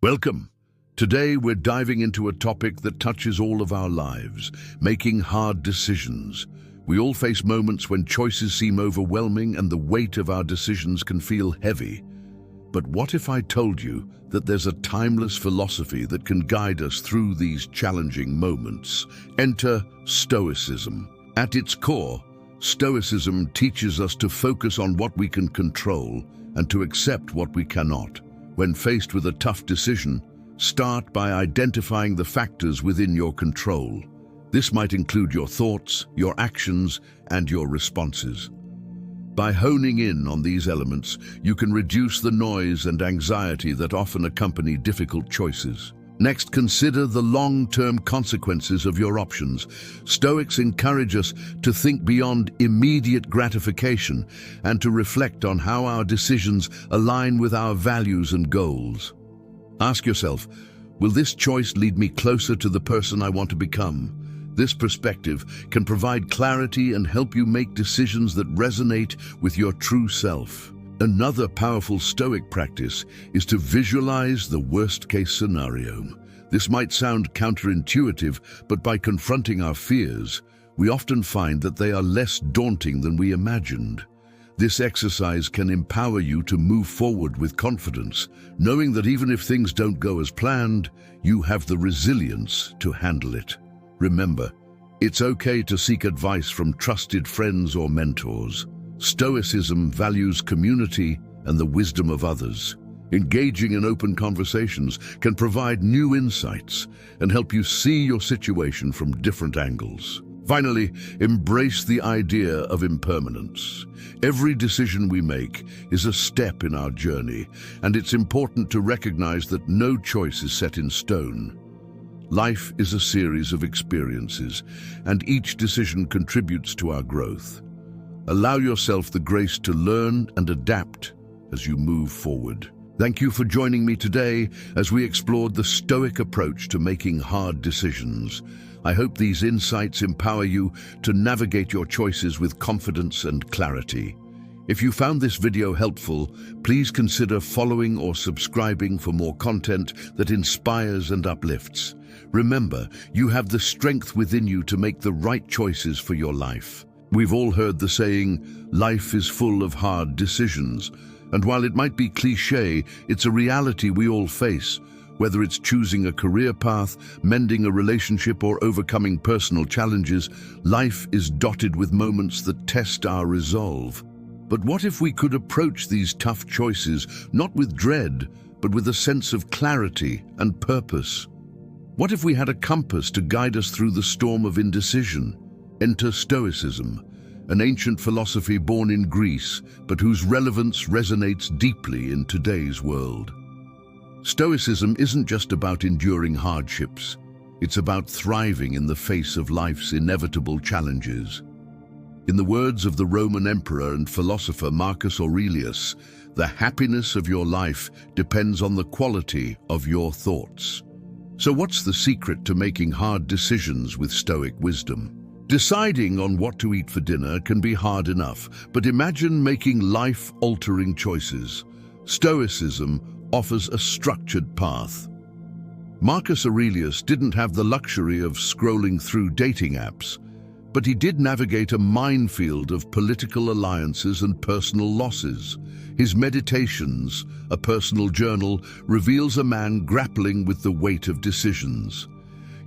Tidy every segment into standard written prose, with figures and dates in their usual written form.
Welcome. Today we're diving into a topic that touches all of our lives, making hard decisions. We all face moments when choices seem overwhelming and the weight of our decisions can feel heavy. But what if I told you that there's a timeless philosophy that can guide us through these challenging moments? Enter Stoicism. At its core, Stoicism teaches us to focus on what we can control and to accept what we cannot. When faced with a tough decision, start by identifying the factors within your control. This might include your thoughts, your actions, and your responses. By honing in on these elements, you can reduce the noise and anxiety that often accompany difficult choices. Next, consider the long-term consequences of your options. Stoics encourage us to think beyond immediate gratification and to reflect on how our decisions align with our values and goals. Ask yourself, will this choice lead me closer to the person I want to become? This perspective can provide clarity and help you make decisions that resonate with your true self. Another powerful Stoic practice is to visualize the worst-case scenario. This might sound counterintuitive, but by confronting our fears, we often find that they are less daunting than we imagined. This exercise can empower you to move forward with confidence, knowing that even if things don't go as planned, you have the resilience to handle it. Remember, it's okay to seek advice from trusted friends or mentors. Stoicism values community and the wisdom of others. Engaging in open conversations can provide new insights and help you see your situation from different angles. Finally, embrace the idea of impermanence. Every decision we make is a step in our journey, and it's important to recognize that no choice is set in stone. Life is a series of experiences, and each decision contributes to our growth. Allow yourself the grace to learn and adapt as you move forward. Thank you for joining me today as we explored the Stoic approach to making hard decisions. I hope these insights empower you to navigate your choices with confidence and clarity. If you found this video helpful, please consider following or subscribing for more content that inspires and uplifts. Remember, you have the strength within you to make the right choices for your life. We've all heard the saying, life is full of hard decisions. And while it might be cliché, it's a reality we all face. Whether it's choosing a career path, mending a relationship, or overcoming personal challenges, life is dotted with moments that test our resolve. But what if we could approach these tough choices not with dread, but with a sense of clarity and purpose? What if we had a compass to guide us through the storm of indecision? Enter Stoicism, an ancient philosophy born in Greece, but whose relevance resonates deeply in today's world. Stoicism isn't just about enduring hardships. It's about thriving in the face of life's inevitable challenges. In the words of the Roman emperor and philosopher Marcus Aurelius, the happiness of your life depends on the quality of your thoughts. So what's the secret to making hard decisions with Stoic wisdom? Deciding on what to eat for dinner can be hard enough, but imagine making life-altering choices. Stoicism offers a structured path. Marcus Aurelius didn't have the luxury of scrolling through dating apps, but he did navigate a minefield of political alliances and personal losses. His Meditations, a personal journal, reveals a man grappling with the weight of decisions.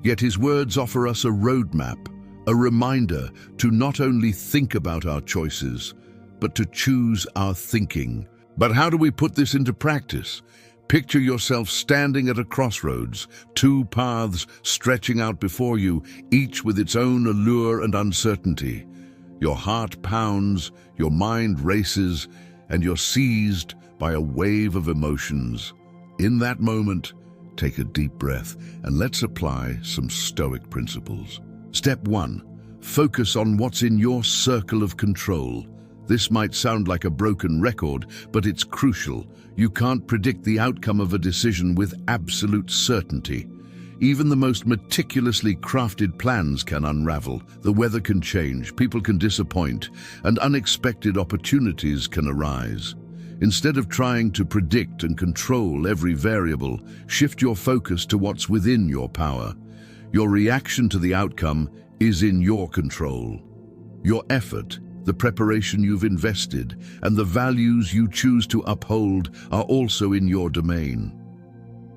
Yet his words offer us a roadmap, a reminder to not only think about our choices, but to choose our thinking. But how do we put this into practice? Picture yourself standing at a crossroads, two paths stretching out before you, each with its own allure and uncertainty. Your heart pounds, your mind races, and you're seized by a wave of emotions. In that moment, take a deep breath and let's apply some Stoic principles. Step 1. Focus on what's in your circle of control. This might sound like a broken record, but it's crucial. You can't predict the outcome of a decision with absolute certainty. Even the most meticulously crafted plans can unravel. The weather can change, people can disappoint, and unexpected opportunities can arise. Instead of trying to predict and control every variable, shift your focus to what's within your power. Your reaction to the outcome is in your control. Your effort, the preparation you've invested, and the values you choose to uphold are also in your domain.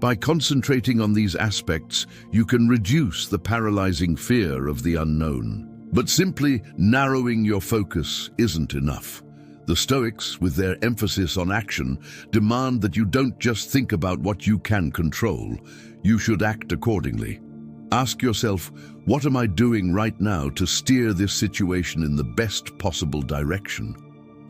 By concentrating on these aspects, you can reduce the paralyzing fear of the unknown. But simply narrowing your focus isn't enough. The Stoics, with their emphasis on action, demand that you don't just think about what you can control. You should act accordingly. Ask yourself, what am I doing right now to steer this situation in the best possible direction?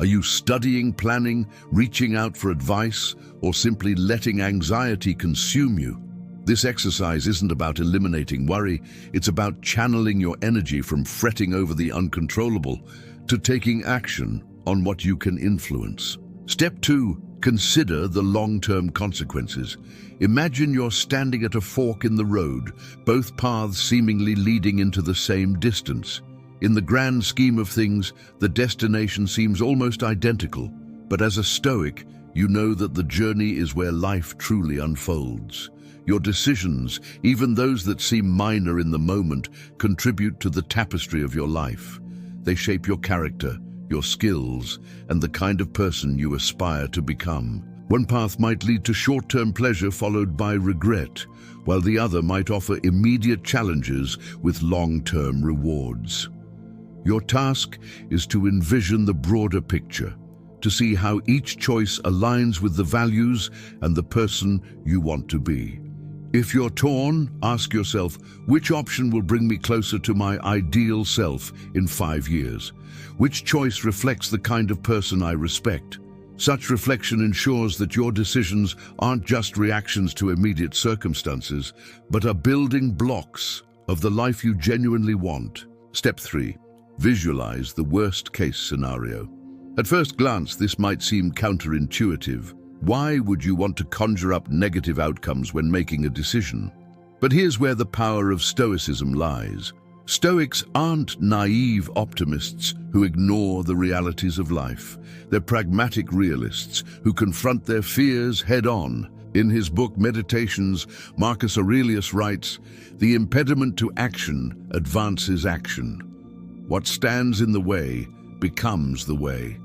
Are you studying, planning, reaching out for advice, or simply letting anxiety consume you? This exercise isn't about eliminating worry, it's about channeling your energy from fretting over the uncontrollable to taking action on what you can influence. Step 2. Consider the long-term consequences. Imagine you're standing at a fork in the road, both paths seemingly leading into the same distance. In the grand scheme of things, the destination seems almost identical, but as a Stoic, you know that the journey is where life truly unfolds. Your decisions, even those that seem minor in the moment, contribute to the tapestry of your life. They shape your character, your skills, and the kind of person you aspire to become. One path might lead to short-term pleasure followed by regret, while the other might offer immediate challenges with long-term rewards. Your task is to envision the broader picture, to see how each choice aligns with the values and the person you want to be. If you're torn, ask yourself, which option will bring me closer to my ideal self in 5 years? Which choice reflects the kind of person I respect? Such reflection ensures that your decisions aren't just reactions to immediate circumstances, but are building blocks of the life you genuinely want. Step 3. Visualize the worst-case scenario. At first glance, this might seem counterintuitive. Why would you want to conjure up negative outcomes when making a decision? But here's where the power of Stoicism lies. Stoics aren't naive optimists who ignore the realities of life. They're pragmatic realists who confront their fears head-on. In his book Meditations, Marcus Aurelius writes, "The impediment to action advances action. What stands in the way becomes the way."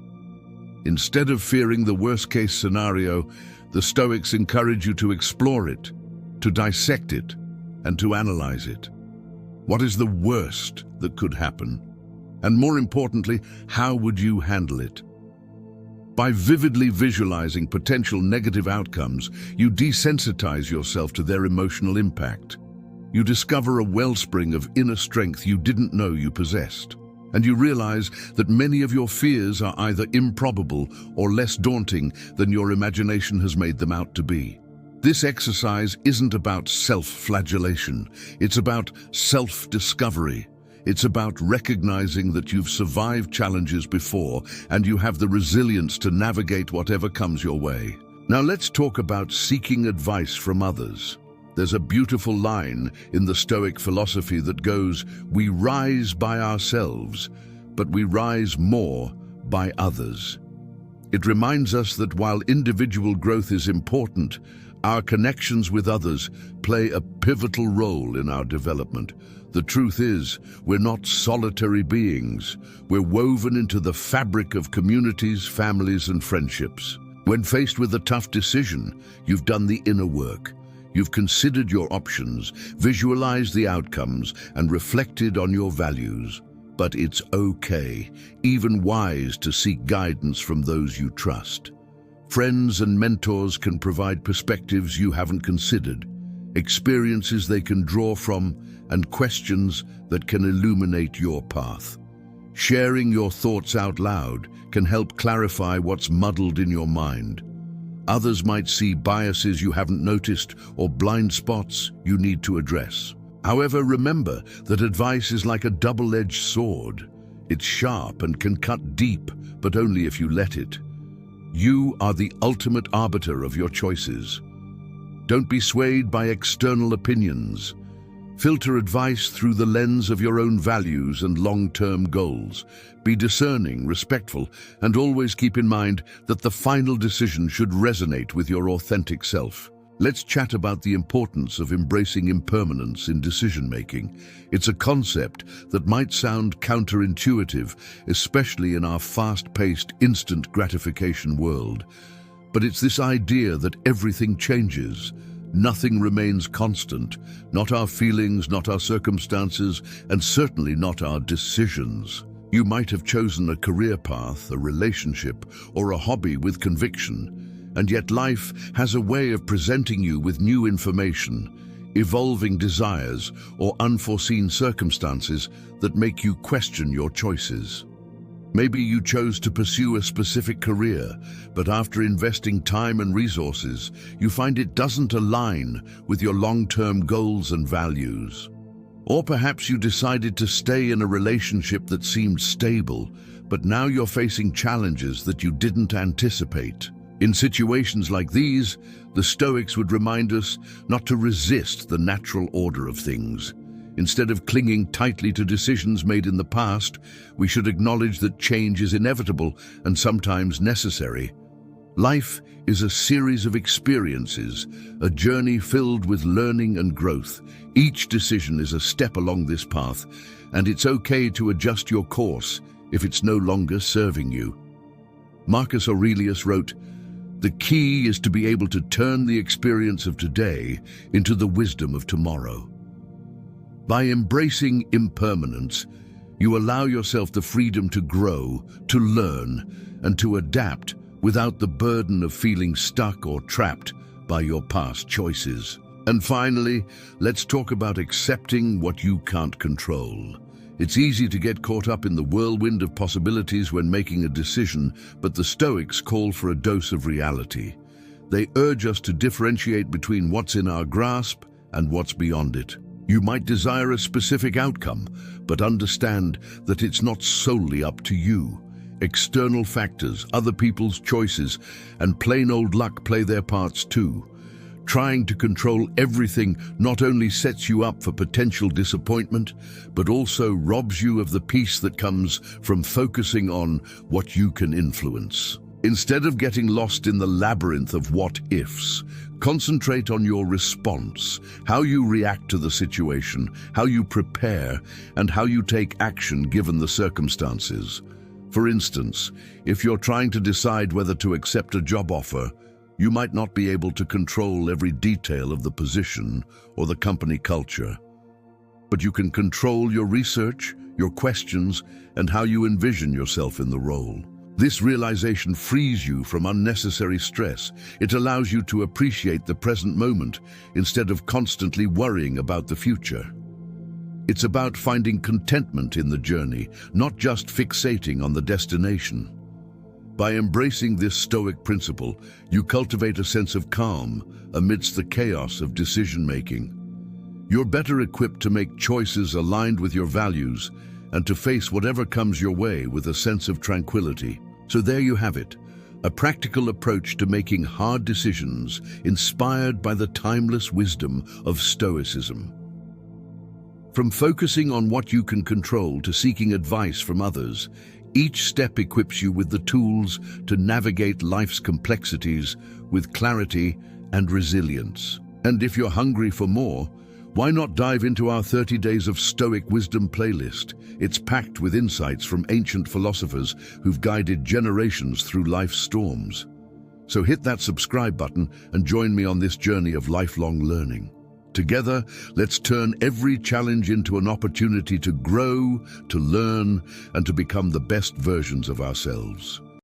Instead of fearing the worst-case scenario, the Stoics encourage you to explore it, to dissect it, and to analyze it. What is the worst that could happen? And more importantly, how would you handle it? By vividly visualizing potential negative outcomes, you desensitize yourself to their emotional impact. You discover a wellspring of inner strength you didn't know you possessed. And you realize that many of your fears are either improbable or less daunting than your imagination has made them out to be. This exercise isn't about self-flagellation. It's about self-discovery. It's about recognizing that you've survived challenges before and you have the resilience to navigate whatever comes your way. Now let's talk about seeking advice from others. There's a beautiful line in the Stoic philosophy that goes, "We rise by ourselves, but we rise more by others." It reminds us that while individual growth is important, our connections with others play a pivotal role in our development. The truth is, we're not solitary beings. We're woven into the fabric of communities, families, and friendships. When faced with a tough decision, you've done the inner work. You've considered your options, visualized the outcomes, and reflected on your values. But it's okay, even wise, to seek guidance from those you trust. Friends and mentors can provide perspectives you haven't considered, experiences they can draw from, and questions that can illuminate your path. Sharing your thoughts out loud can help clarify what's muddled in your mind. Others might see biases you haven't noticed or blind spots you need to address. However, remember that advice is like a double-edged sword. It's sharp and can cut deep, but only if you let it. You are the ultimate arbiter of your choices. Don't be swayed by external opinions. Filter advice through the lens of your own values and long-term goals. Be discerning, respectful, and always keep in mind that the final decision should resonate with your authentic self. Let's chat about the importance of embracing impermanence in decision-making. It's a concept that might sound counterintuitive, especially in our fast-paced, instant gratification world. But it's this idea that everything changes. Nothing remains constant, not our feelings, not our circumstances, and certainly not our decisions. You might have chosen a career path, a relationship, or a hobby with conviction, and yet life has a way of presenting you with new information, evolving desires, or unforeseen circumstances that make you question your choices. Maybe you chose to pursue a specific career, but after investing time and resources, you find it doesn't align with your long-term goals and values. Or perhaps you decided to stay in a relationship that seemed stable, but now you're facing challenges that you didn't anticipate. In situations like these, the Stoics would remind us not to resist the natural order of things. Instead of clinging tightly to decisions made in the past, we should acknowledge that change is inevitable and sometimes necessary. Life is a series of experiences, a journey filled with learning and growth. Each decision is a step along this path, and it's okay to adjust your course if it's no longer serving you. Marcus Aurelius wrote, "The key is to be able to turn the experience of today into the wisdom of tomorrow." By embracing impermanence, you allow yourself the freedom to grow, to learn, and to adapt without the burden of feeling stuck or trapped by your past choices. And finally, let's talk about accepting what you can't control. It's easy to get caught up in the whirlwind of possibilities when making a decision, but the Stoics call for a dose of reality. They urge us to differentiate between what's in our grasp and what's beyond it. You might desire a specific outcome, but understand that it's not solely up to you. External factors, other people's choices, and plain old luck play their parts too. Trying to control everything not only sets you up for potential disappointment, but also robs you of the peace that comes from focusing on what you can influence. Instead of getting lost in the labyrinth of what-ifs, concentrate on your response, how you react to the situation, how you prepare, and how you take action given the circumstances. For instance, if you're trying to decide whether to accept a job offer, you might not be able to control every detail of the position or the company culture. But you can control your research, your questions, and how you envision yourself in the role. This realization frees you from unnecessary stress. It allows you to appreciate the present moment instead of constantly worrying about the future. It's about finding contentment in the journey, not just fixating on the destination. By embracing this Stoic principle, you cultivate a sense of calm amidst the chaos of decision-making. You're better equipped to make choices aligned with your values and to face whatever comes your way with a sense of tranquility. So there you have it, a practical approach to making hard decisions inspired by the timeless wisdom of Stoicism. From focusing on what you can control to seeking advice from others, each step equips you with the tools to navigate life's complexities with clarity and resilience. And if you're hungry for more, why not dive into our 30 Days of Stoic Wisdom playlist? It's packed with insights from ancient philosophers who've guided generations through life's storms. So hit that subscribe button and join me on this journey of lifelong learning. Together, let's turn every challenge into an opportunity to grow, to learn, and to become the best versions of ourselves.